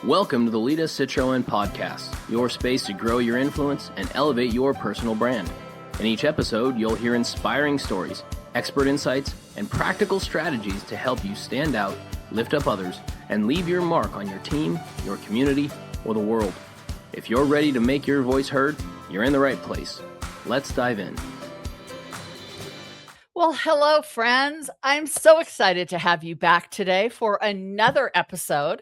Welcome to the Lida Citroen podcast, your space to grow your influence and elevate your personal brand. In each episode, you'll hear inspiring stories, expert insights, and practical strategies to help you stand out, lift up others, and leave your mark on your team, your community, or the world. If you're ready to make your voice heard, you're in the right place. Let's dive in. Well, hello, friends. I'm so excited to have you back today for another episode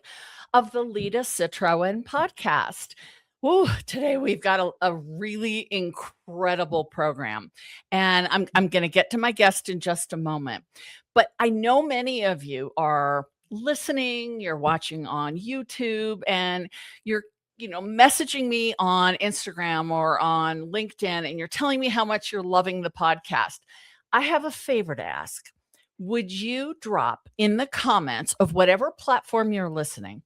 of the Lida Citroen podcast. Woo, today we've got a really incredible program, and I'm going to get to my guest in just a moment. But I know many of you are listening, you're watching on YouTube, and you're messaging me on Instagram or on LinkedIn, and you're telling me how much you're loving the podcast. I have a favor to ask. Would you drop in the comments of whatever platform you're listening,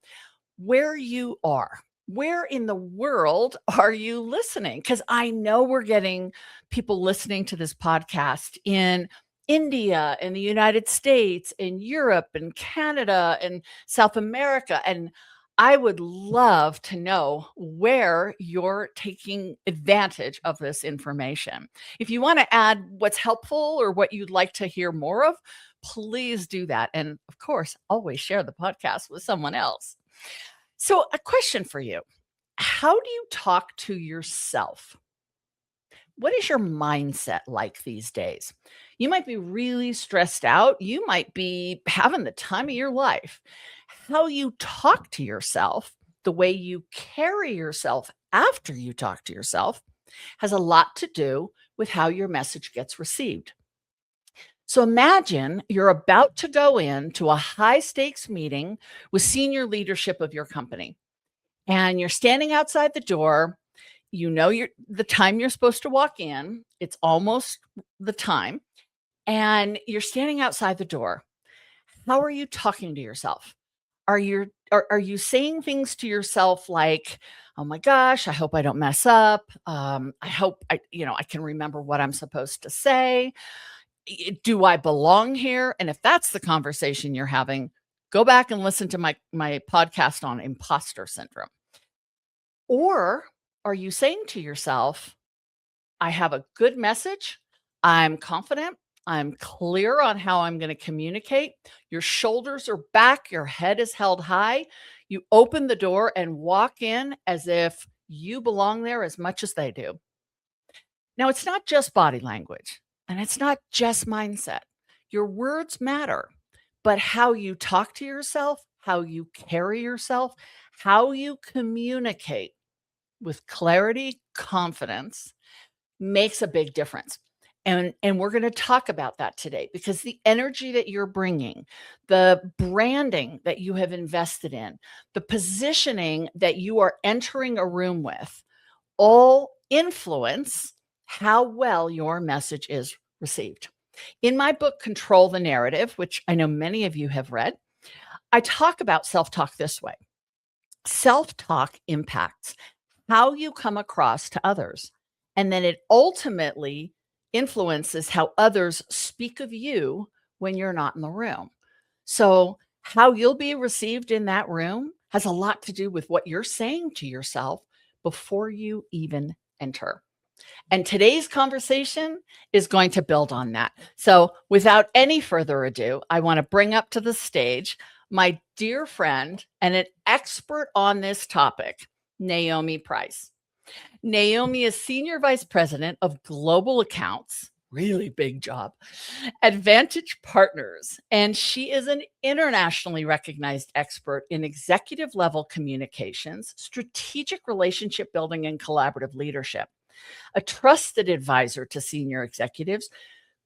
where you are? Where in the world are you listening? Because I know we're getting people listening to this podcast in India, in the United States, in Europe, and Canada, and South America. And I would love to know where you're taking advantage of this information. If you want to add what's helpful or what you'd like to hear more of, please do that. And of course, always share the podcast with someone else. So, a question for you. How do you talk to yourself? What is your mindset like these days? You might be really stressed out. You might be having the time of your life. How you talk to yourself, the way you carry yourself after you talk to yourself, has a lot to do with how your message gets received. So imagine you're about to go into a high stakes meeting with senior leadership of your company, and you're standing outside the door. You know the time you're supposed to walk in. It's almost the time, and you're standing outside the door. How are you talking to yourself? Are you saying things to yourself like, "Oh my gosh, I hope I don't mess up. I hope I can remember what I'm supposed to say. Do I belong here?" And if that's the conversation you're having, go back and listen to my podcast on imposter syndrome. Or are you saying to yourself, "I have a good message. I'm confident. I'm clear on how I'm going to communicate." Your shoulders are back. Your head is held high. You open the door and walk in as if you belong there as much as they do. Now, it's not just body language, and it's not just mindset. Your words matter, but how you talk to yourself, how you carry yourself, how you communicate with clarity, confidence makes a big difference. And we're going to talk about that today, because the energy that you're bringing, the branding that you have invested in, the positioning that you are entering a room with, all influence how well your message is received. In my book, Control the Narrative, which I know many of you have read, I talk about self-talk this way. Self-talk impacts how you come across to others, and then it ultimately influences how others speak of you when you're not in the room. So how you'll be received in that room has a lot to do with what you're saying to yourself before you even enter. And today's conversation is going to build on that. So without any further ado, I want to bring up to the stage my dear friend and an expert on this topic, Naomi Price. Naomi is Senior Vice President of Global Accounts, really big job, at Vantage Partners. And she is an internationally recognized expert in executive level communications, strategic relationship building, and collaborative leadership. A trusted advisor to senior executives,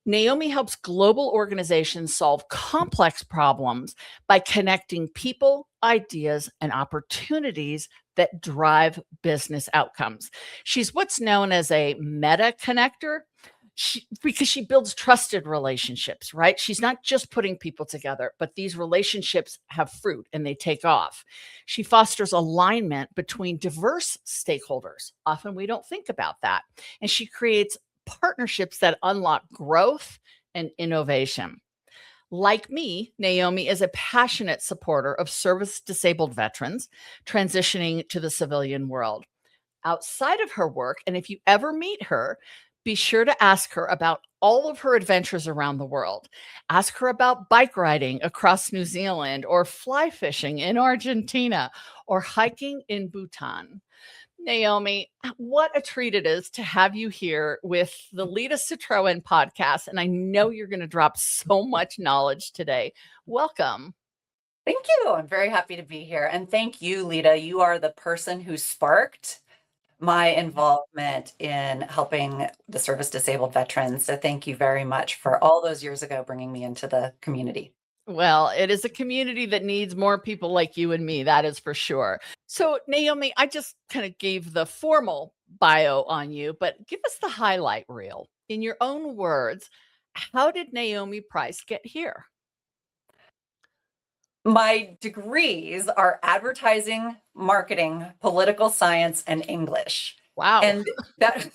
Naomi helps global organizations solve complex problems by connecting people, ideas, and opportunities that drive business outcomes. She's what's known as a meta connector, because she builds trusted relationships, right? She's not just putting people together, but these relationships have fruit and they take off. She fosters alignment between diverse stakeholders. Often we don't think about that. And she creates partnerships that unlock growth and innovation. Like me, Naomi is a passionate supporter of service-disabled veterans transitioning to the civilian world. Outside of her work, and if you ever meet her, be sure to ask her about all of her adventures around the world. Ask her about bike riding across New Zealand, or fly fishing in Argentina, or hiking in Bhutan. Naomi, what a treat it is to have you here with the Lida Citroen podcast. And I know you're going to drop so much knowledge today. Welcome. Thank you. I'm very happy to be here. And thank you, Lida. You are the person who sparked my involvement in helping the service disabled veterans. So thank you very much for all those years ago bringing me into the community. Well, it is a community that needs more people like you and me, that is for sure. So, Naomi, I just kind of gave the formal bio on you, but give us the highlight reel. In your own words, how did Naomi Price get here? My degrees are advertising, marketing, political science, and English. Wow. And that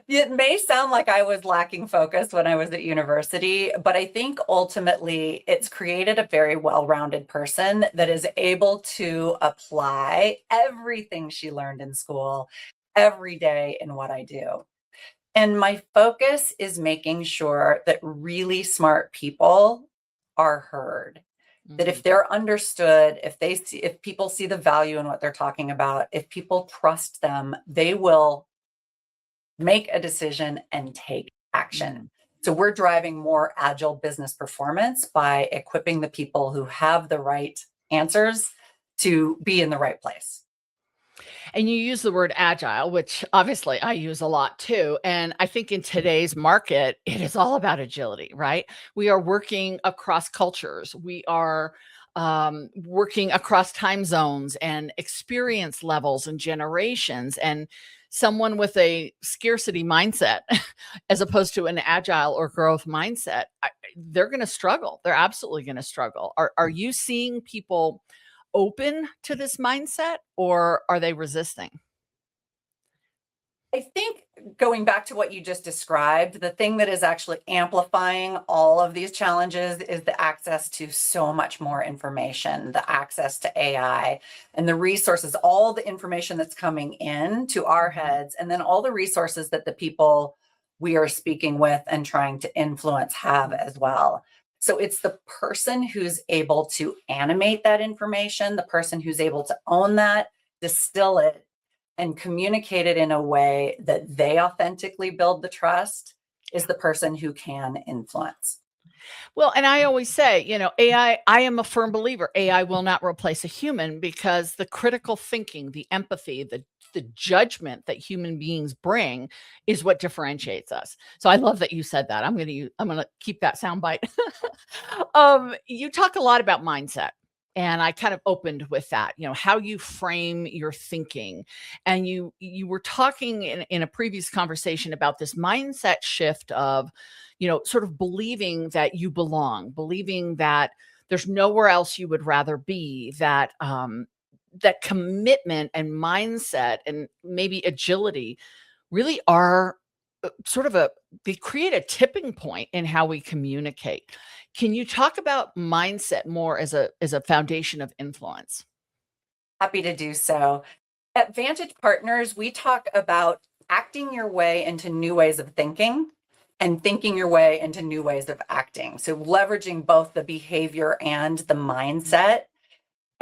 it may sound like I was lacking focus when I was at university, but I think ultimately it's created a very well-rounded person that is able to apply everything she learned in school every day in what I do. And my focus is making sure that really smart people are heard. That if they're understood, if people see the value in what they're talking about, if people trust them, they will make a decision and take action. So we're driving more agile business performance by equipping the people who have the right answers to be in the right place. And you use the word agile, which obviously I use a lot too. And I think in today's market, it is all about agility, right? We are working across cultures. We are working across time zones and experience levels and generations. And someone with a scarcity mindset, as opposed to an agile or growth mindset, they're going to struggle. They're absolutely going to struggle. Are you seeing people open to this mindset, or are they resisting? I think going back to what you just described, the thing that is actually amplifying all of these challenges is the access to so much more information, the access to AI and the resources, all the information that's coming in to our heads, and then all the resources that the people we are speaking with and trying to influence have as well. So it's the person who's able to animate that information, the person who's able to own that, distill it, and communicate it in a way that they authentically build the trust is the person who can influence. Well, and I always say, AI, I am a firm believer, AI will not replace a human, because the critical thinking, the empathy, the judgment that human beings bring is what differentiates us. So I love that you said that. I'm going to keep that soundbite. You talk a lot about mindset. And I kind of opened with that, how you frame your thinking. And you were talking in a previous conversation about this mindset shift of, sort of believing that you belong, believing that there's nowhere else you would rather be, that that commitment and mindset and maybe agility really are they create a tipping point in how we communicate. Can you talk about mindset more as a foundation of influence? Happy to do so. At Vantage Partners, we talk about acting your way into new ways of thinking and thinking your way into new ways of acting. So leveraging both the behavior and the mindset.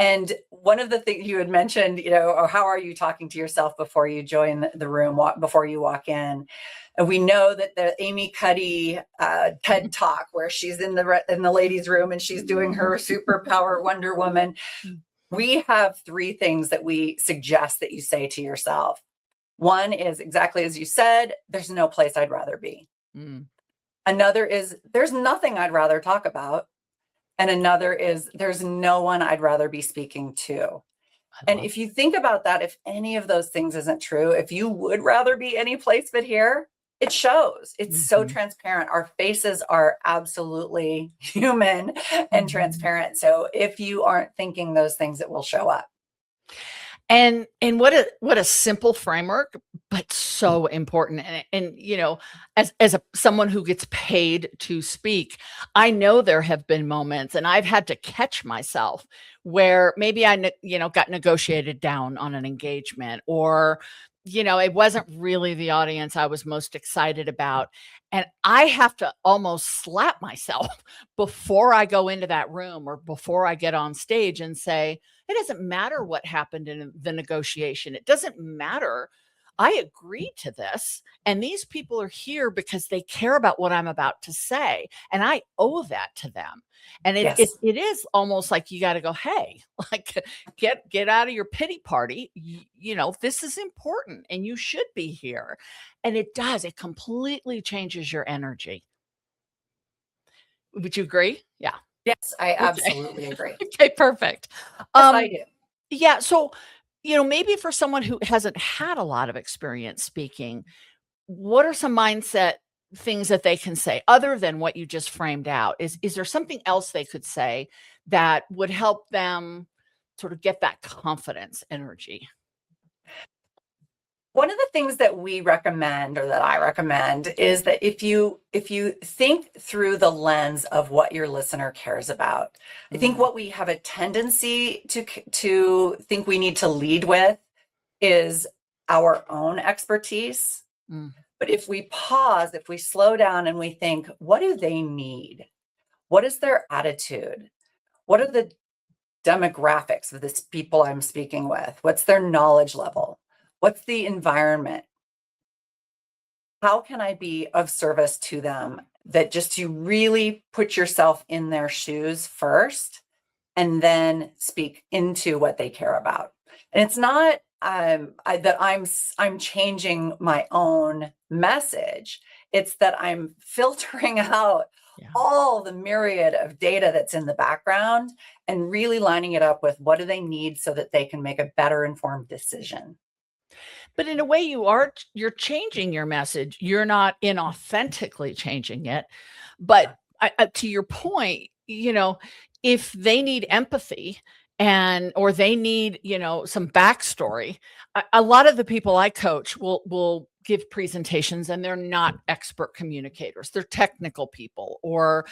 And one of the things you had mentioned, or how are you talking to yourself before you join the room, before you walk in? And we know that the Amy Cuddy TED Talk, where she's in the ladies' room and she's doing her superpower Wonder Woman, we have 3 things that we suggest that you say to yourself. One is exactly as you said, there's no place I'd rather be. Another is, there's nothing I'd rather talk about. And another is, there's no one I'd rather be speaking to. And if you think about that, if any of those things isn't true, if you would rather be any place but here, it shows. It's so transparent. Our faces are absolutely human and transparent. So if you aren't thinking those things, it will show up. And what a simple framework, but so important. And you know, as someone who gets paid to speak, I know there have been moments, and I've had to catch myself where maybe got negotiated down on an engagement, or it wasn't really the audience I was most excited about, and I have to almost slap myself before I go into that room or before I get on stage and say, it doesn't matter what happened in the negotiation. It doesn't matter. I agreed to this, and these people are here because they care about what I'm about to say, and I owe that to them. And Yes. it is almost like you got to go, hey, like get out of your pity party. This is important, and you should be here. And it does. It completely changes your energy. Would you agree? Yeah. Yes, I Okay. absolutely agree. Okay, perfect. Yes, I do. Yeah. So, maybe for someone who hasn't had a lot of experience speaking, what are some mindset things that they can say other than what you just framed out? Is there something else they could say that would help them sort of get that confidence energy? One of the things that we recommend, or that I recommend, is that if you think through the lens of what your listener cares about, I think what we have a tendency to think we need to lead with is our own expertise. Mm. But if we pause, if we slow down and we think, what do they need? What is their attitude? What are the demographics of this people I'm speaking with? What's their knowledge level? What's the environment? How can I be of service to them? That just you really put yourself in their shoes first, and then speak into what they care about. And it's not that I'm changing my own message. It's that I'm filtering out all the myriad of data that's in the background and really lining it up with what do they need so that they can make a better informed decision. But in a way, you're changing your message. You're not inauthentically changing it. But to your point, if they need empathy or they need, some backstory, a lot of the people I coach will give presentations, and they're not expert communicators. They're technical people, or,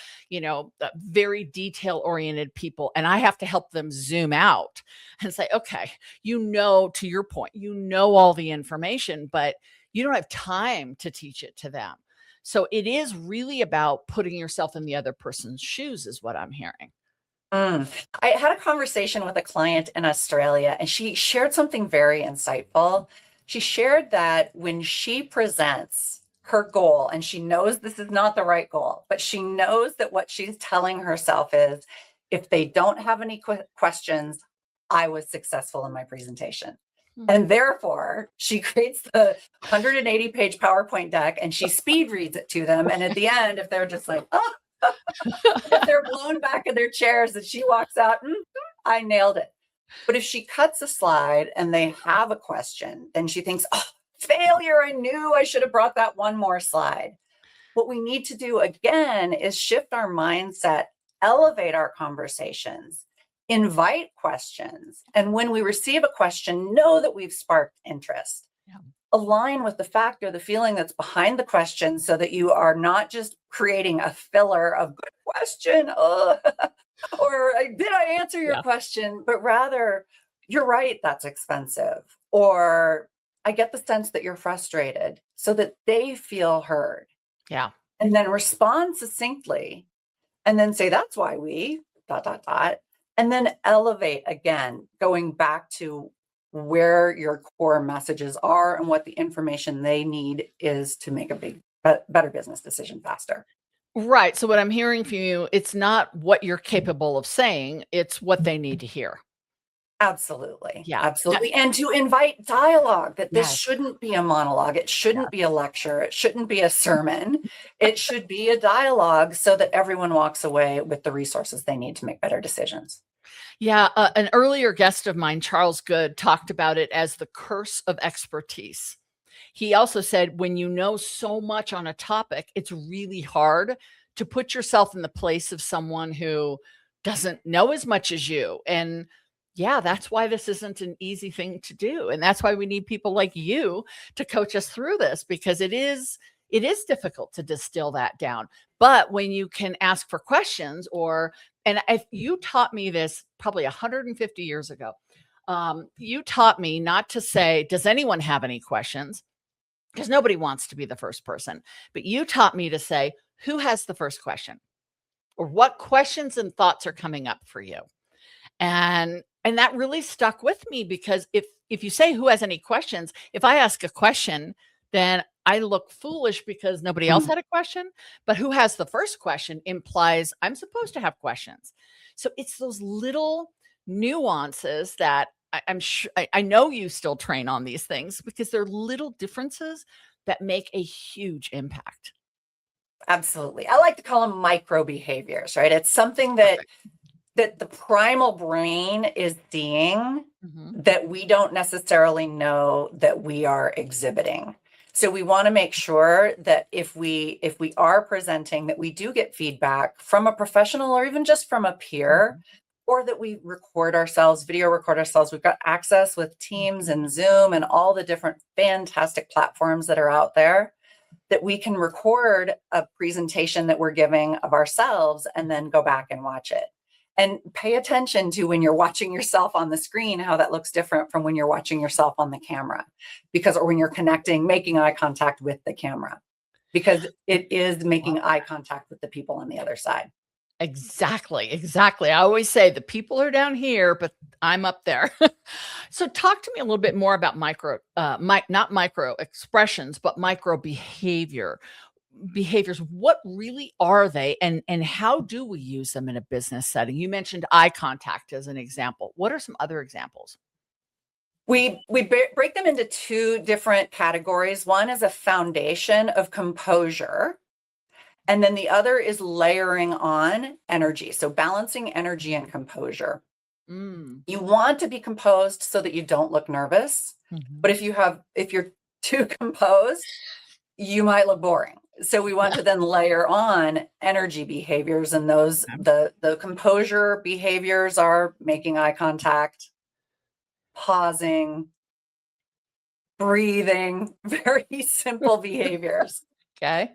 very detail oriented people. And I have to help them zoom out and say, okay, to your point, all the information, but you don't have time to teach it to them. So it is really about putting yourself in the other person's shoes, is what I'm hearing. I had a conversation with a client in Australia, and she shared something very insightful. She shared that when she presents her goal, and she knows this is not the right goal, but she knows that what she's telling herself is, if they don't have any questions, I was successful in my presentation. And therefore, she creates the 180-page PowerPoint deck, and she speed reads it to them. And at the end, if they're just like, oh, if they're blown back in their chairs, and she walks out, I nailed it. But if she cuts a slide and they have a question, then she thinks, oh, failure, I knew I should have brought that one more slide. What we need to do again is shift our mindset, elevate our conversations, invite questions. And when we receive a question, know that we've sparked interest. Yeah. Align with the fact or the feeling that's behind the question, so that you are not just creating a filler of good question, or did I answer your question, but rather, you're right, that's expensive, or I get the sense that you're frustrated, so that they feel heard. Yeah. And then respond succinctly, and then say, that's why we ... and then elevate again, going back to where your core messages are and what the information they need is to make a better business decision faster. Right. So what I'm hearing from you, it's not what you're capable of saying, it's what they need to hear. Absolutely. Yeah. Absolutely. And to invite dialogue, that this Yes. shouldn't be a monologue. It shouldn't be a lecture. It shouldn't be a sermon. It should be a dialogue, so that everyone walks away with the resources they need to make better decisions. Yeah. An earlier guest of mine, Charles Good, talked about it as the curse of expertise. He also said, when you know so much on a topic, it's really hard to put yourself in the place of someone who doesn't know as much as you. And Yeah, that's why this isn't an easy thing to do. And that's why we need people like you to coach us through this, because it is difficult to distill that down. But when you can ask for questions, or and if you taught me this probably 150 years ago, you taught me not to say, does anyone have any questions? Because nobody wants to be the first person. But you taught me to say, who has the first question? Or what questions and thoughts are coming up for you? And that really stuck with me, because if you say, who has any questions, if I ask a question, then I look foolish because nobody else Mhm. had a question. But who has the first question implies I'm supposed to have questions. So it's those little nuances that I'm sure I know you still train on these things, because they're little differences that make a huge impact. Absolutely. I like to call them micro behaviors, right? It's something that Perfect. the primal brain is seeing Mhm. that we don't necessarily know that we are exhibiting. So we want to make sure that if we are presenting, that we do get feedback from a professional or even just from a peer, Mhm. or that we record ourselves, video record ourselves. We've got access with Teams Mhm. and Zoom and all the different fantastic platforms that are out there, that we can record a presentation that we're giving of ourselves and then go back and watch it. And pay attention to, when you're watching yourself on the screen, how that looks different from when you're watching yourself on the camera, or when you're connecting, making eye contact with the camera, because it is Love making eye that. contact with the people on the other side. Exactly, exactly. I always say the people are down here, but I'm up there. So talk to me a little bit more about not micro expressions, but micro behaviors. What really are they, and how do we use them in a business setting? You mentioned eye contact as an example. What are some other examples? We break them into two different categories. One is a foundation of composure, and then the other is layering on energy. So balancing energy and composure. Mm. You want to be composed so that you don't look nervous. But Mhm. if you're too composed, you might look boring. So we want to then layer on energy behaviors, and those Okay. the composure behaviors are making eye contact, pausing, breathing, very simple behaviors. Okay.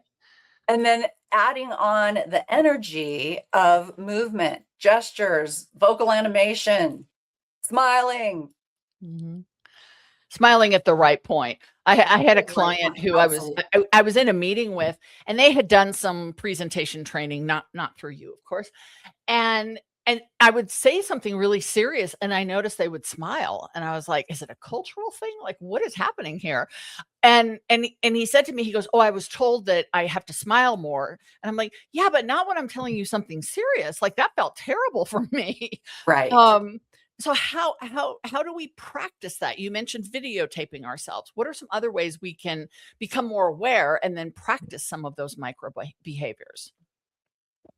And then adding on the energy of movement, gestures, vocal animation, smiling. Mhm. Smiling at the right point. I had a The right client one, who absolutely. I was in a meeting with, and they had done some presentation training, not through you, of course. And I would say something really serious, and I noticed they would smile, and I was like, "Is it a cultural thing? Like, what is happening here?" And he said to me, he goes, "Oh, I was told that I have to smile more." And I'm like, "Yeah, but not when I'm telling you something serious. Like, that felt terrible for me." Right. Um, so how do we practice that? You mentioned videotaping ourselves. What are some other ways we can become more aware and then practice some of those behaviors?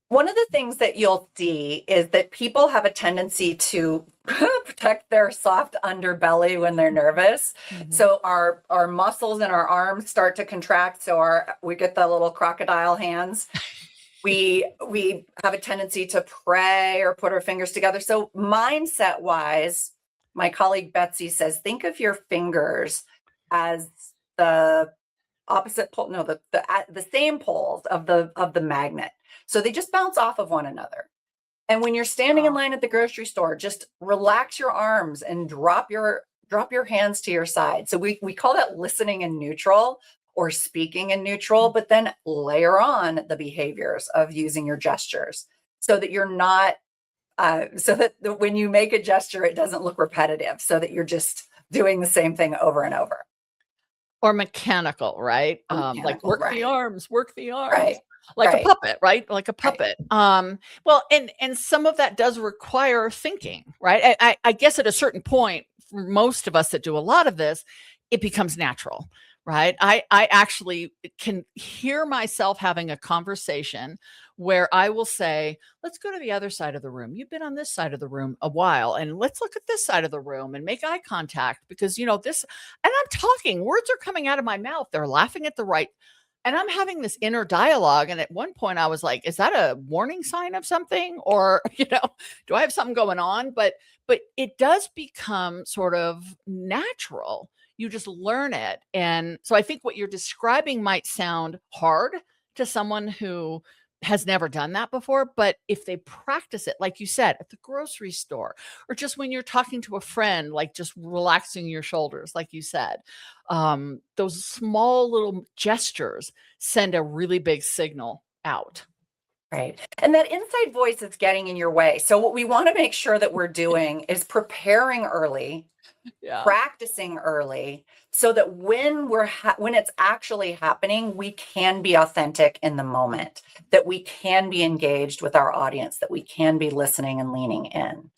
One of the things that you'll see is that people have a tendency to protect their soft underbelly when they're nervous. Mhm. So our muscles in our arms start to contract. So we get the little crocodile hands. We have a tendency to pray or put our fingers together. So mindset wise, my colleague Betsy says, think of your fingers as the opposite pole, no, the same poles of the magnet. So they just bounce off of one another. And when you're standing in Oh, line at the grocery store, just relax your arms and drop your hands to your side. So we call that listening in neutral or speaking in neutral, but then layer on the behaviors of using your gestures, so that you're not so that when you make a gesture, it doesn't look repetitive, so that you're just doing the same thing over and over. or mechanical, right? Or Like mechanical, work the arms, right, like a right, puppet, right? Like a right. puppet. Well, and some of that does require thinking, right? I guess at a certain point, for most of us that do a lot of this, it becomes natural, right? I actually can hear myself having a conversation where I will say, let's go to the other side of the room. You've been on this side of the room a while, and let's look at this side of the room and make eye contact, because this, and I'm talking, words are coming out of my mouth. They're laughing at the right And I'm having this inner dialogue. And at one point I was like, is that a warning sign of something? Or, do I have something going on? But it does become sort of natural. You just learn it. And so I think what you're describing might sound hard to someone who has never done that before. But if they practice it, like you said, at the grocery store, or just when you're talking to a friend, like just relaxing your shoulders, like you said, those small little gestures send a really big signal out. Right. And that inside voice is getting in your way. So what we want to make sure that we're doing is preparing early, practicing early, so that when when it's actually happening, we can be authentic in the moment, that we can be engaged with our audience, that we can be listening and leaning in.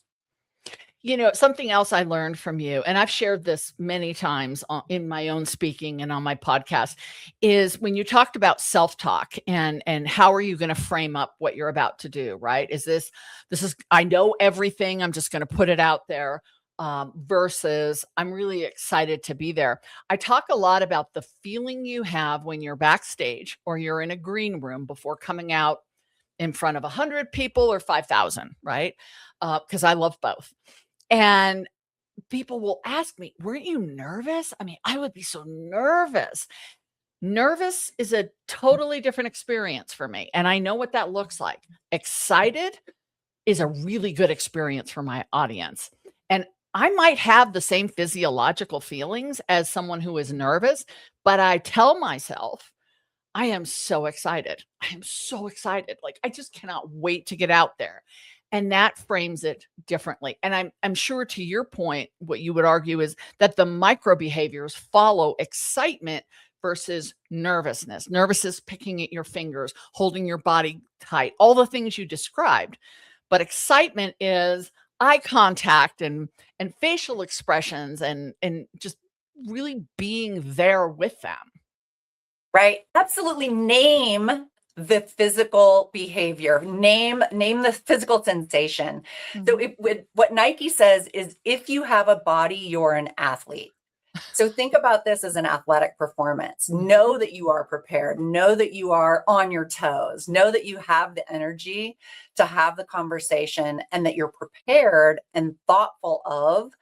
Something else I learned from you, and I've shared this many times in my own speaking and on my podcast, is when you talked about self-talk and how are you going to frame up what you're about to do, right? Is this is, I know everything, I'm just going to put it out there, versus I'm really excited to be there. I talk a lot about the feeling you have when you're backstage or you're in a green room before coming out in front of 100 people or 5,000, right? Because I love both. And people will ask me, weren't you nervous? I mean, I would be so nervous. Nervous is a totally different experience for me. And I know what that looks like. Excited is a really good experience for my audience. And I might have the same physiological feelings as someone who is nervous, but I tell myself, I am so excited. I am so excited. Like, I just cannot wait to get out there. And that frames it differently. And I'm sure, to your point, what you would argue is that the micro behaviors follow excitement versus nervousness. Nervous is picking at your fingers, holding your body tight, all the things you described. But excitement is eye contact and facial expressions and just really being there with them. Right. Absolutely. Name the physical behavior, name the physical sensation. So what Nike says is, if you have a body, you're an athlete. So think about this as an athletic performance. Know that you are prepared. Know that you are on your toes. Know that you have the energy to have the conversation, and that you're prepared and thoughtful of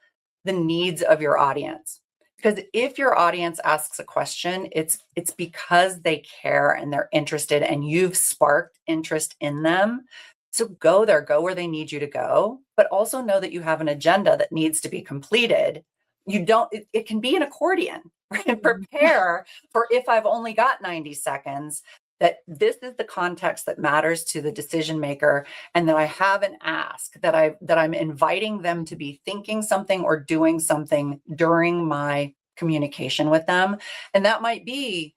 the needs of your audience. Because if your audience asks a question, it's because they care and they're interested, and you've sparked interest in them. So go there, go where they need you to go, but also know that you have an agenda that needs to be completed. It can be an accordion, right? Prepare for, if I've only got 90 seconds, that this is the context that matters to the decision maker, and that I have an ask, that I'm inviting them to be thinking something or doing something during my communication with them. And that might be,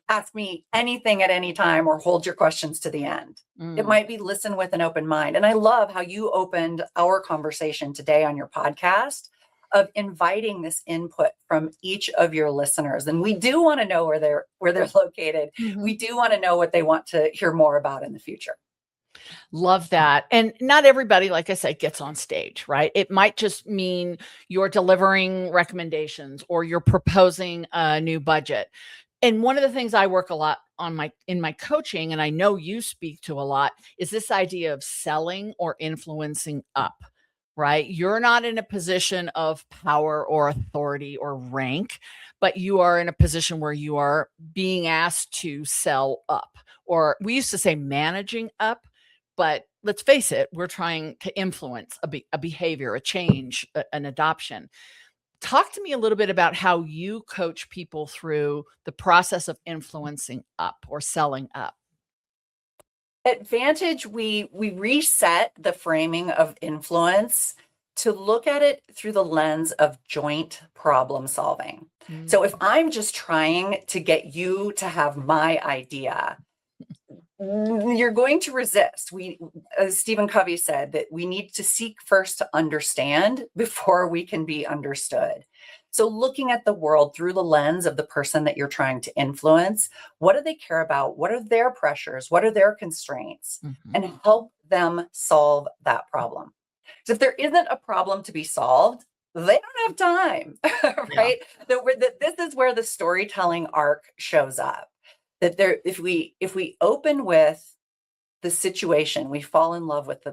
ask me anything at any time, or hold your questions to the end. It might be, listen with an open mind. And I love how you opened our conversation today on your podcast, of inviting this input from each of your listeners. And we do want to know where they're located. We do want to know what they want to hear more about in the future. Love that. And not everybody, like I said, gets on stage, right? It might just mean you're delivering recommendations or you're proposing a new budget. And one of the things I work a lot on in my coaching, and I know you speak to a lot, is this idea of selling or influencing up. Right? You're not in a position of power or authority or rank, but you are in a position where you are being asked to sell up, or we used to say managing up, but let's face it, we're trying to influence a behavior, a change, an adoption. Talk to me a little bit about how you coach people through the process of influencing up or selling up. At Vantage, we reset the framing of influence to look at it through the lens of joint problem solving. So if I'm just trying to get you to have my idea, you're going to resist. As Stephen Covey said, that we need to seek first to understand before we can be understood. So looking at the world through the lens of the person that you're trying to influence, what do they care about? What are their pressures? What are their constraints? And help them solve that problem. So if there isn't a problem to be solved, they don't have time, right? This is where the storytelling arc shows up. that there, if we open with the situation, we fall in love with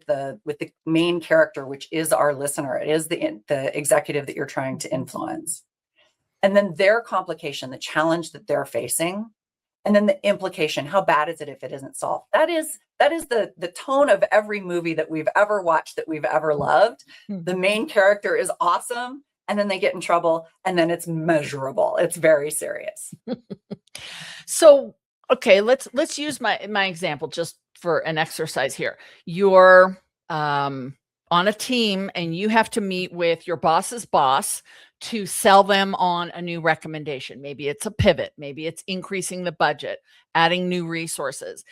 the main character, which is our listener. It is the executive that you're trying to influence. And then their complication, the challenge that they're facing, and then the implication, how bad is it if it isn't solved? That is the tone of every movie that we've ever watched, that we've ever loved. The main character is awesome, and then they get in trouble, and then it's measurable. It's very serious. So, okay, let's use my example just for an exercise here. You're on a team and you have to meet with your boss's boss to sell them on a new recommendation. Maybe it's a pivot, maybe it's increasing the budget, adding new resources.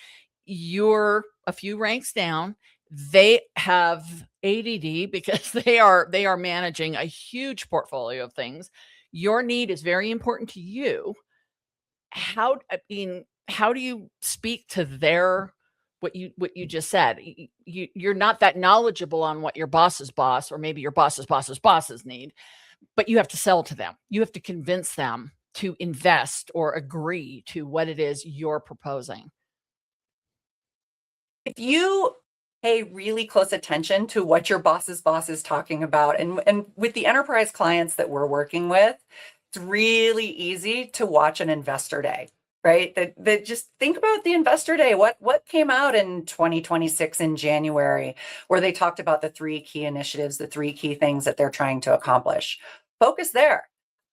You're a few ranks down. They have ADD because they are managing a huge portfolio of things. Your need is very important to you. How do you speak to their what you just said? You're not that knowledgeable on what your boss's boss, or maybe your boss's boss's bosses need, but you have to sell to them. You have to convince them to invest or agree to what it is you're proposing. If you pay really close attention to what your boss's boss is talking about, and with the enterprise clients that we're working with, it's really easy to watch an investor day, right? That just think about the investor day. What came out in 2026 in January, where they talked about the 3 key initiatives, the 3 key things that they're trying to accomplish. Focus there.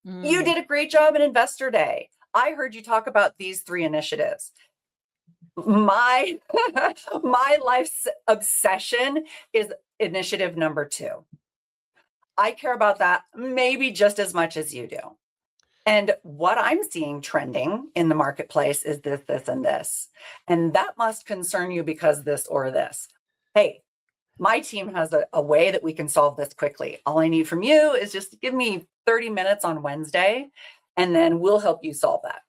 You did a great job at Investor Day. I heard you talk about these 3 initiatives. My life's obsession is initiative number 2. I care about that maybe just as much as you do. And what I'm seeing trending in the marketplace is this, this, and this. And that must concern you because this or this. Hey, my team has a way that we can solve this quickly. All I need from you is just give me 30 minutes on Wednesday, and then we'll help you solve that.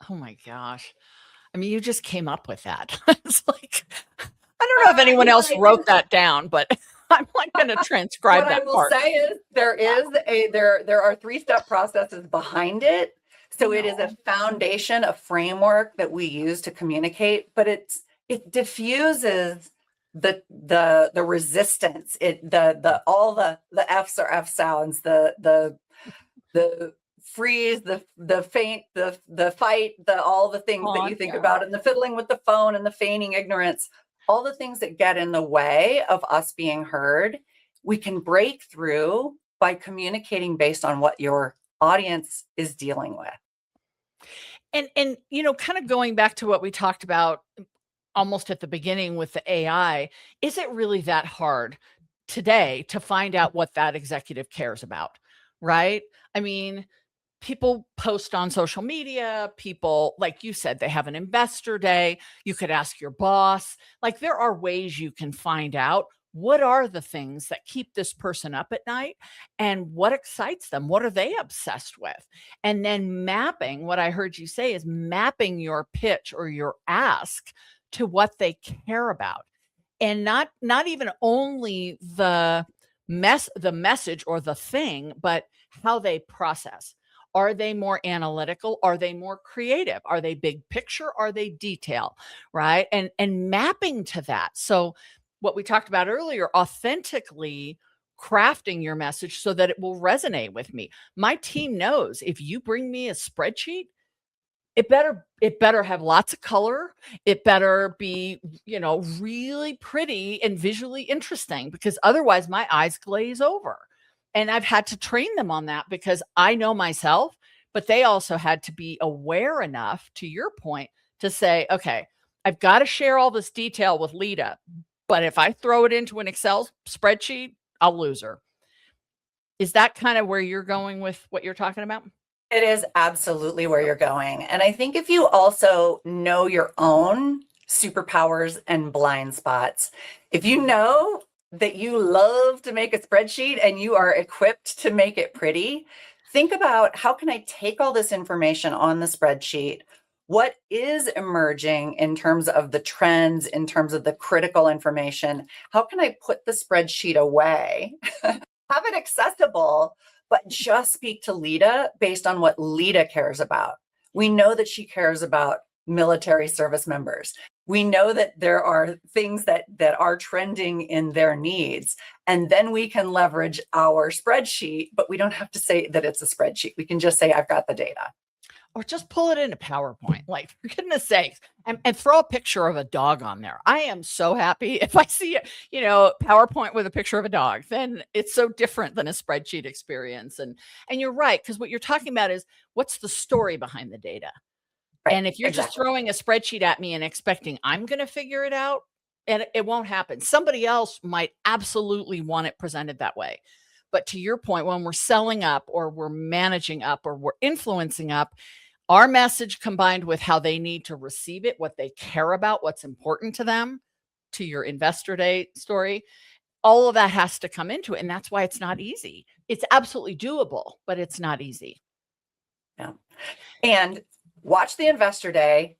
Oh my gosh. I mean, you just came up with that. It's like, I don't know if anyone else wrote that down, but I'm like going to transcribe that part. What I will say is there are 3-step processes behind it. So it is a foundation, a framework that we use to communicate, but it diffuses the resistance, all the F's are F sounds, the freeze, the faint, the fight, all the things that you think about, and the fiddling with the phone and the feigning ignorance, all the things that get in the way of us being heard. We can break through by communicating based on what your audience is dealing with. And kind of going back to what we talked about almost at the beginning with the AI, is it really that hard today to find out what that executive cares about, right? I mean, people post on social media, people, like you said, they have an investor day. You could ask your boss. Like, there are ways you can find out what are the things that keep this person up at night and what excites them. What are they obsessed with? And then mapping, what I heard you say is mapping your pitch or your ask to what they care about. And not even only the message or the thing, but how they process. Are they more analytical? Are they more creative? Are they big picture? Are they detail? Right? And mapping to that. So what we talked about earlier, authentically crafting your message so that it will resonate with me. My team knows if you bring me a spreadsheet, it better have lots of color. It better be, really pretty and visually interesting, because otherwise my eyes glaze over. And I've had to train them on that because I know myself, but they also had to be aware enough, to your point, to say, okay, I've got to share all this detail with Lida, but if I throw it into an Excel spreadsheet, I'll lose her. Is that kind of where you're going with what you're talking about? It is absolutely where you're going. And I think if you also know your own superpowers and blind spots, if you know that you love to make a spreadsheet and you are equipped to make it pretty, think about, how can I take all this information on the spreadsheet? What is emerging in terms of the trends, in terms of the critical information? How can I put the spreadsheet away, have it accessible, but just speak to Lida based on what Lida cares about? We know that she cares about military service members. We know that there are things that are trending in their needs. And then we can leverage our spreadsheet, but we don't have to say that it's a spreadsheet. We can just say, I've got the data. Or just pull it into PowerPoint, like, for goodness sakes, and throw a picture of a dog on there. I am so happy if I see PowerPoint with a picture of a dog. Then it's so different than a spreadsheet experience. And you're right, because what you're talking about is, what's the story behind the data? Right, and if you're just throwing a spreadsheet at me and expecting I'm going to figure it out, and it won't happen. Somebody else might absolutely want it presented that way. But to your point, when we're selling up or we're managing up or we're influencing up, our message combined with how they need to receive it, what they care about, what's important to them, to your investor day story, all of that has to come into it. And that's why it's not easy. It's absolutely doable, but it's not easy. Yeah. And watch the investor day,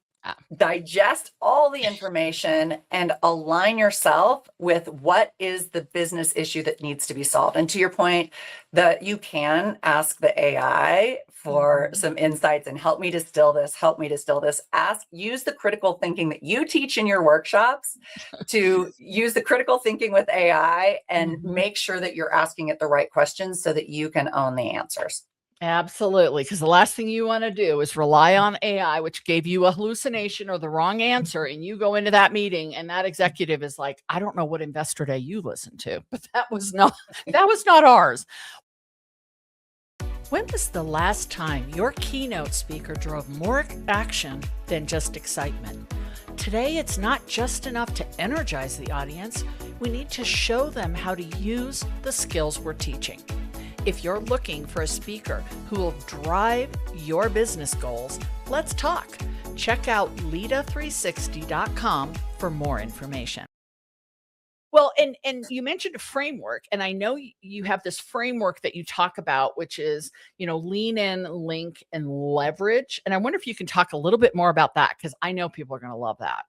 digest all the information, and align yourself with what is the business issue that needs to be solved. And to your point, that you can ask the AI for some insights and help me distill this, use the critical thinking that you teach in your workshops to use the critical thinking with AI and make sure that you're asking it the right questions so that you can own the answers. Absolutely. Because the last thing you want to do is rely on AI, which gave you a hallucination or the wrong answer. And you go into that meeting and that executive is like, I don't know what investor day you listened to, but that was not ours. When was the last time your keynote speaker drove more action than just excitement? Today, it's not just enough to energize the audience. We need to show them how to use the skills we're teaching. If you're looking for a speaker who will drive your business goals, let's talk. Check out Lida360.com for more information. Well, and you mentioned a framework, and I know you have this framework that you talk about, which is, lean in, link, and leverage. And I wonder if you can talk a little bit more about that, because I know people are going to love that.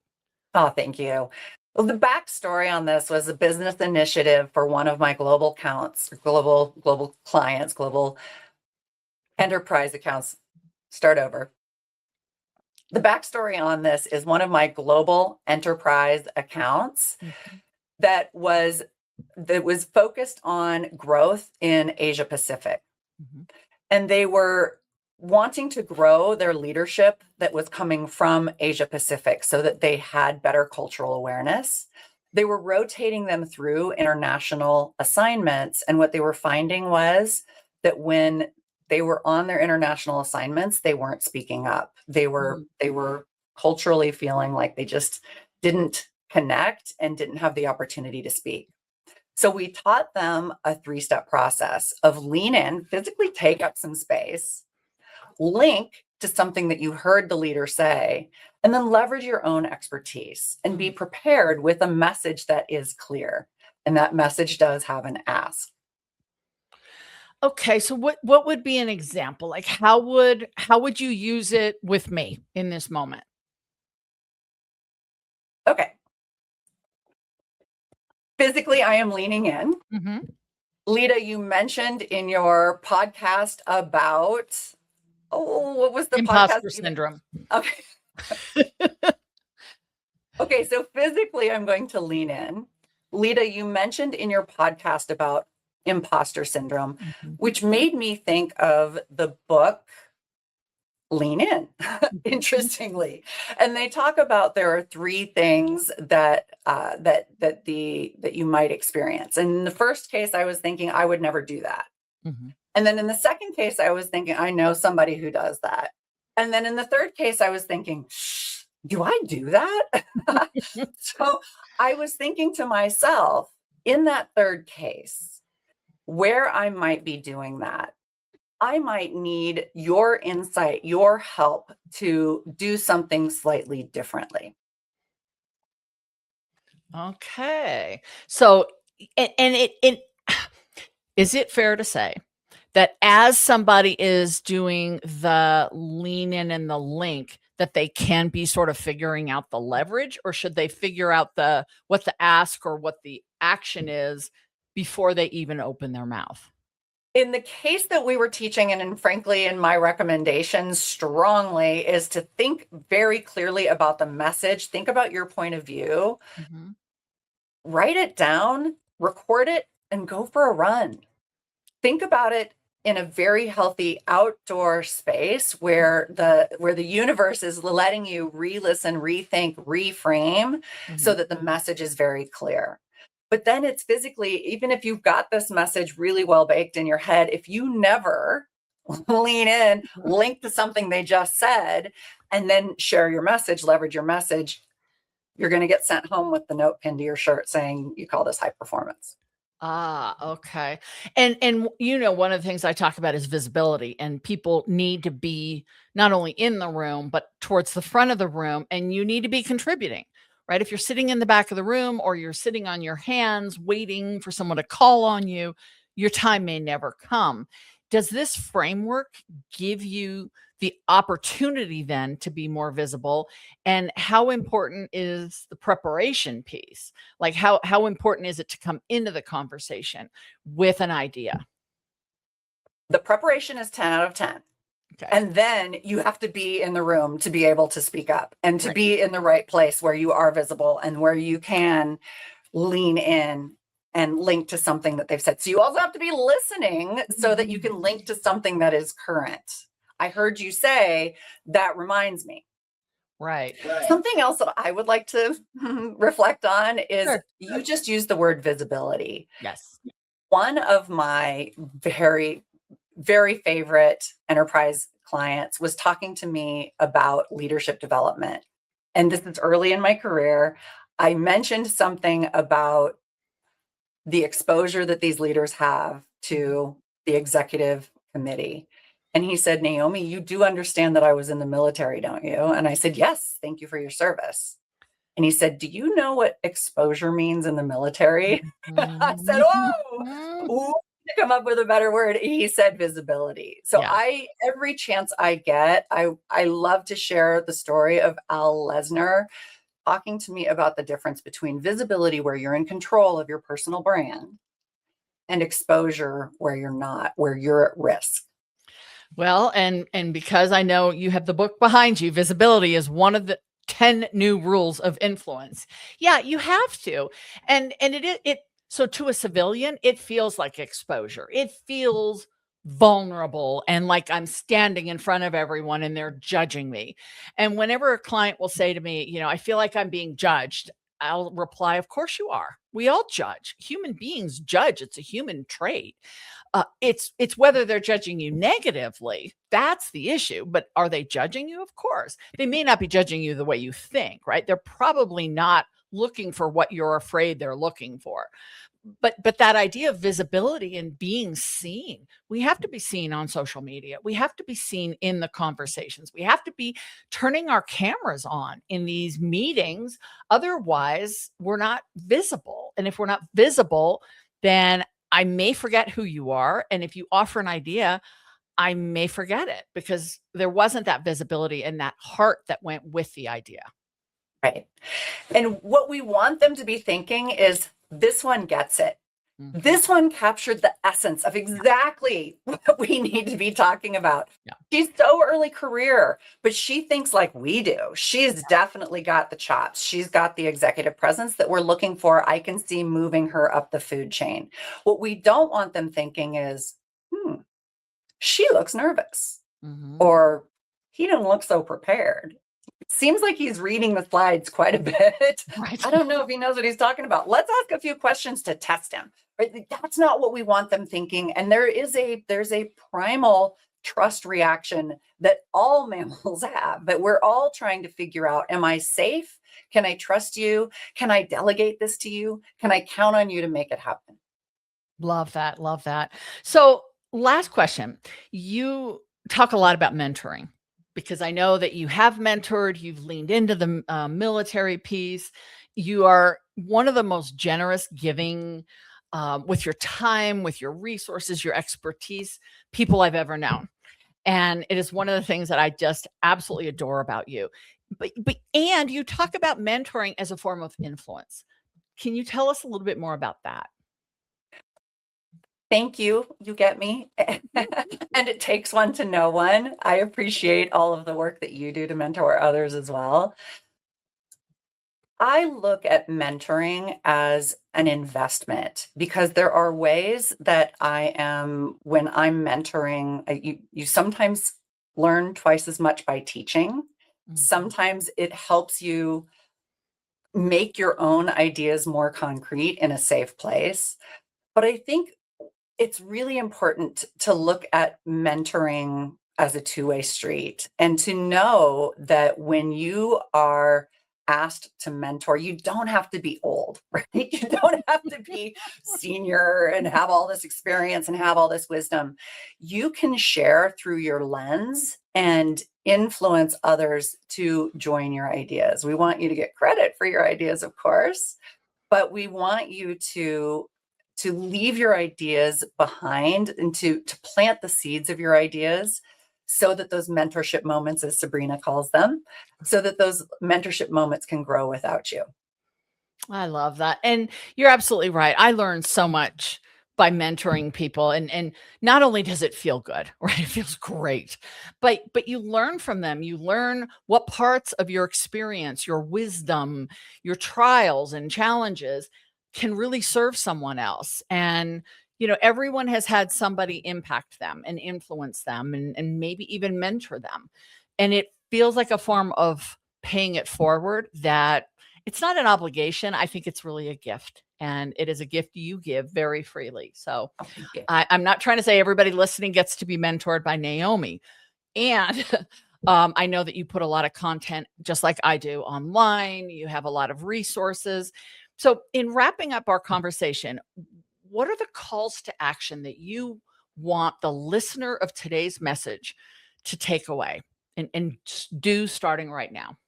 Oh, thank you. Well, the backstory on this was a business initiative for one of my global accounts, global clients, global enterprise accounts. Start over. The backstory on this is one of my global enterprise accounts that was focused on growth in Asia Pacific. And they were wanting to grow their leadership that was coming from Asia Pacific so that they had better cultural awareness. They were rotating them through international assignments. And what they were finding was that when they were on their international assignments, they weren't speaking up. They were culturally feeling like they just didn't connect and didn't have the opportunity to speak. So we taught them a 3-step process of lean in, physically take up some space, link to something that you heard the leader say, and then leverage your own expertise and be prepared with a message that is clear. And that message does have an ask. Okay, so what would be an example? Like, how would you use it with me in this moment? Okay. Physically, I am leaning in. Lida, you mentioned in your podcast about, what was the imposter podcast? syndrome. Okay. Okay, so physically, I'm going to lean in. Lida, you mentioned in your podcast about imposter syndrome, which made me think of the book Lean In, interestingly. And they talk about there are 3 things that you might experience. And in the first case, I was thinking I would never do that. And then in the second case, I was thinking I know somebody who does that. And then in the third case, I was thinking, do I do that? So I was thinking to myself, in that third case, where I might be doing that, I might need your insight, your help to do something slightly differently. Okay. So, and is it fair to say that as somebody is doing the lean in and the link, that they can be sort of figuring out the leverage, or should they figure out what the ask or what the action is before they even open their mouth? In the case that we were teaching, and frankly, in my recommendations strongly, is to think very clearly about the message. Think about your point of view, write it down, record it, and go for a run. Think about it in a very healthy outdoor space where the universe is letting you re-listen, rethink, reframe so that the message is very clear. But then it's physically, even if you've got this message really well baked in your head, if you never lean in, link to something they just said, and then share your message, leverage your message, you're going to get sent home with the note pinned to your shirt saying you call this high performance. Okay. And one of the things I talk about is visibility, and people need to be not only in the room, but towards the front of the room, and you need to be contributing, right? If you're sitting in the back of the room or you're sitting on your hands waiting for someone to call on you, your time may never come. Does this framework give you the opportunity then to be more visible? And how important is the preparation piece? Like how important is it to come into the conversation with an idea? The preparation is 10 out of 10. Okay. And then you have to be in the room to be able to speak up and to be in the right place where you are visible and where you can lean in and link to something that they've said. So you also have to be listening so that you can link to something that is current. I heard you say, that reminds me. Right. Something else that I would like to reflect on is Sure. you just used the word visibility. Yes. One of my very, very favorite enterprise clients was talking to me about leadership development. And this is early in my career. I mentioned something about the exposure that these leaders have to the executive committee. And he said, Naomi, you do understand that I was in the military, don't you? And I said, yes, thank you for your service. And he said, do you know what exposure means in the military? I said, oh, to come up with a better word. He said visibility. So every chance I get, I love to share the story of Al Lesner talking to me about the difference between visibility, where you're in control of your personal brand, and exposure, where you're not, where you're at risk. Well, and because I know you have the book behind you, visibility is one of the 10 new rules of influence. Yeah, you have to. And it so to a civilian, it feels like exposure. It feels vulnerable and like I'm standing in front of everyone and they're judging me. And whenever a client will say to me, I feel like I'm being judged, I'll reply, of course you are. We all judge. Human beings judge. It's a human trait. It's whether they're judging you negatively. That's the issue. But are they judging you? Of course. They may not be judging you the way you think, right? They're probably not looking for what you're afraid they're looking for. But that idea of visibility and being seen, we have to be seen on social media. We have to be seen in the conversations. We have to be turning our cameras on in these meetings. Otherwise, we're not visible. And if we're not visible, then I may forget who you are. And if you offer an idea, I may forget it because there wasn't that visibility and that heart that went with the idea. Right. And what we want them to be thinking is, this one gets it. This one captured the essence of exactly what we need to be talking about. Yeah. She's so early career, but she thinks like we do. She's definitely got the chops. She's got the executive presence that we're looking for. I can see moving her up the food chain. What we don't want them thinking is, she looks nervous, or he doesn't look so prepared. Seems like he's reading the slides quite a bit. Right. I don't know if he knows what he's talking about. Let's ask a few questions to test him. Right? That's not what we want them thinking. And there's a primal trust reaction that all mammals have, that we're all trying to figure out. Am I safe? Can I trust you? Can I delegate this to you? Can I count on you to make it happen? Love that. Love that. So last question. You talk a lot about mentoring, because I know that you have mentored, you've leaned into the military piece. You are one of the most generous giving with your time, with your resources, your expertise, people I've ever known. And it is one of the things that I just absolutely adore about you. And you talk about mentoring as a form of influence. Can you tell us a little bit more about that? Thank you. You get me. And it takes one to know one. I appreciate all of the work that you do to mentor others as well. I look at mentoring as an investment because there are ways that when I'm mentoring, you sometimes learn twice as much by teaching. Sometimes it helps you make your own ideas more concrete in a safe place. But I think it's really important to look at mentoring as a two-way street and to know that when you are asked to mentor, you don't have to be old, right? You don't have to be senior and have all this experience and have all this wisdom. You can share through your lens and influence others to join your ideas. We want you to get credit for your ideas, of course, but we want you to leave your ideas behind and to plant the seeds of your ideas so that those mentorship moments, as Sabrina calls them, so that those mentorship moments can grow without you. I love that. And you're absolutely right. I learned so much by mentoring people, and not only does it feel good, right? It feels great, but you learn from them. You learn what parts of your experience, your wisdom, your trials and challenges can really serve someone else. And everyone has had somebody impact them and influence them and maybe even mentor them. And it feels like a form of paying it forward, that it's not an obligation. I think it's really a gift. And it is a gift you give very freely. So I'm not trying to say everybody listening gets to be mentored by Naomi. And I know that you put a lot of content, just like I do, online. You have a lot of resources. So in wrapping up our conversation, what are the calls to action that you want the listener of today's message to take away and do starting right now?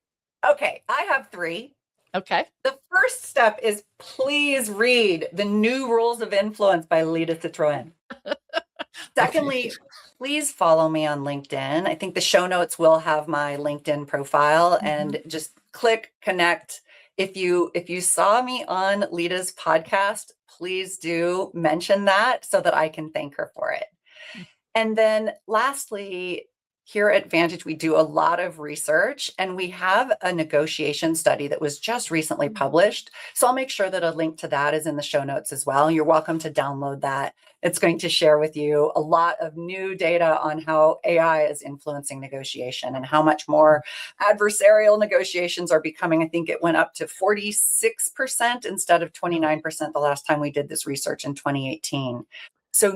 Okay, I have 3. Okay. The first step is please read The New Rules of Influence by Lida Citroen. Secondly, please follow me on LinkedIn. I think the show notes will have my LinkedIn profile, and just click connect. If you saw me on Lida's podcast, please do mention that so that I can thank her for it. And then lastly, here at Vantage, we do a lot of research, and we have a negotiation study that was just recently published. So I'll make sure that a link to that is in the show notes as well. You're welcome to download that. It's going to share with you a lot of new data on how AI is influencing negotiation and how much more adversarial negotiations are becoming. I think it went up to 46% instead of 29% the last time we did this research in 2018. So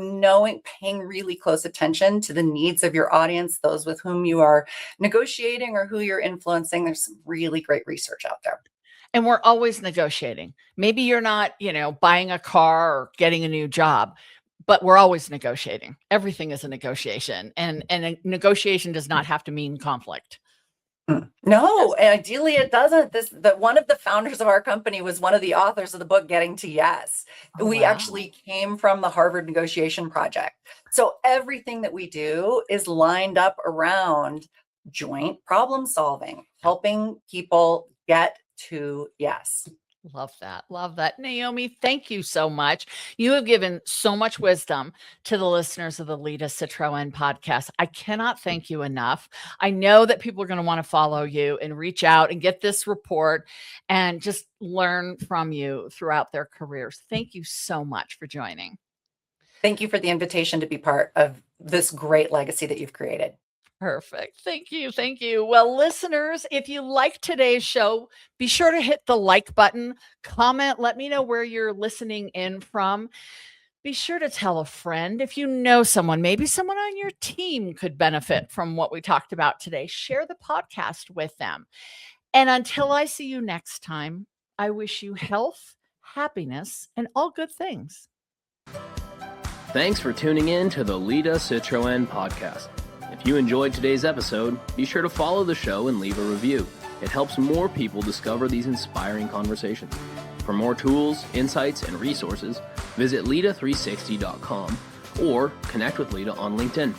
paying really close attention to the needs of your audience, those with whom you are negotiating or who you're influencing, there's some really great research out there. And we're always negotiating. Maybe you're not, buying a car or getting a new job, but we're always negotiating. Everything is a negotiation, and a negotiation does not have to mean conflict. No, and ideally it doesn't. One of the founders of our company was one of the authors of the book Getting to Yes. We actually came from the Harvard Negotiation Project. So everything that we do is lined up around joint problem solving, helping people get to yes. Love that. Love that. Naomi, thank you so much. You have given so much wisdom to the listeners of the Lida Citroen podcast. I cannot thank you enough. I know that people are going to want to follow you and reach out and get this report and just learn from you throughout their careers. Thank you so much for joining. Thank you for the invitation to be part of this great legacy that you've created. Perfect. Thank you. Thank you. Well, listeners, if you like today's show, be sure to hit the like button, comment, let me know where you're listening in from. Be sure to tell a friend if you know someone, maybe someone on your team could benefit from what we talked about today. Share the podcast with them. And until I see you next time, I wish you health, happiness, and all good things. Thanks for tuning in to the Lida Citroen podcast. If you enjoyed today's episode, be sure to follow the show and leave a review. It helps more people discover these inspiring conversations. For more tools, insights, and resources, visit Lida360.com or connect with Lida on LinkedIn.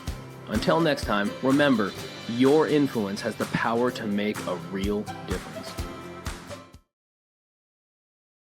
Until next time, remember, your influence has the power to make a real difference.